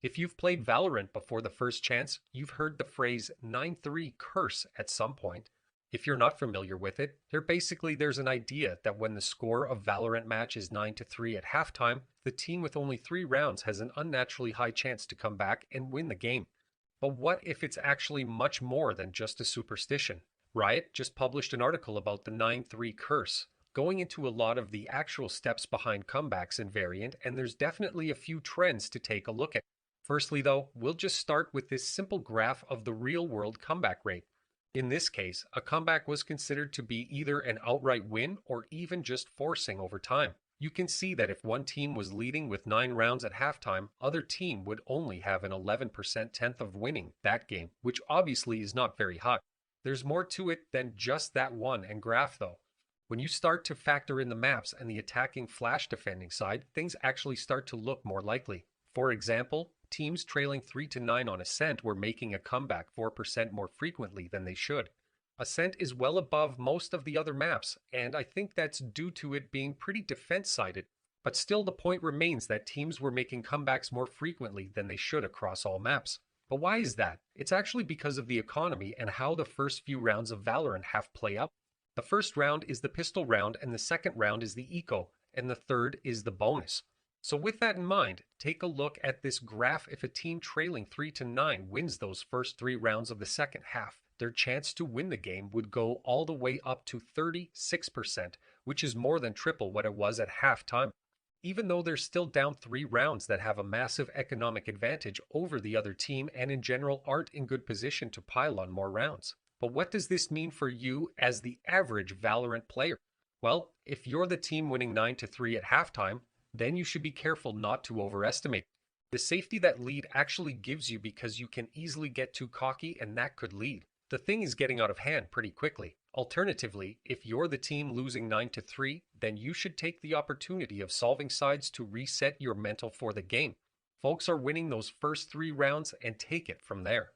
If you've played Valorant before the first chance, you've heard the phrase 9-3 curse at some point. If you're not familiar with it, there's an idea that when the score of Valorant match is 9-3 at halftime, the team with only 3 rounds has an unnaturally high chance to come back and win the game. But what if it's actually much more than just a superstition? Riot just published an article about the 9-3 curse, going into a lot of the actual steps behind comebacks in Variant, and there's definitely a few trends to take a look at. Firstly, though, we'll just start with this simple graph of the real world comeback rate. In this case, a comeback was considered to be either an outright win or even just forcing over time. You can see that if one team was leading with 9 rounds at halftime, other team would only have an 11% tenth of winning that game, which obviously is not very high. There's more to it than just that one and graph though. When you start to factor in the maps and the attacking flash defending side, things actually start to look more likely. For example, teams trailing 3 to 9 on Ascent were making a comeback 4% more frequently than they should. Ascent is well above most of the other maps, and I think that's due to it being pretty defense-sided. But still, the point remains that teams were making comebacks more frequently than they should across all maps. But why is that? It's actually because of the economy and how the first few rounds of Valorant have play out. The first round is the pistol round, and the second round is the eco, and the third is the bonus. So with that in mind, take a look at this graph. If a team trailing 3 to 9 wins those first 3 rounds of the second half, their chance to win the game would go all the way up to 36%, which is more than triple what it was at halftime. Even though they're still down 3 rounds that have a massive economic advantage over the other team and in general aren't in good position to pile on more rounds. But what does this mean for you as the average Valorant player? Well, if you're the team winning 9-3 at halftime, then you should be careful not to overestimate the safety that lead actually gives you, because you can easily get too cocky and that could lead. The thing is getting out of hand pretty quickly. Alternatively, if you're the team losing 9-3, then you should take the opportunity of solving sides to reset your mental for the game. Folks are winning those first 3 rounds and take it from there.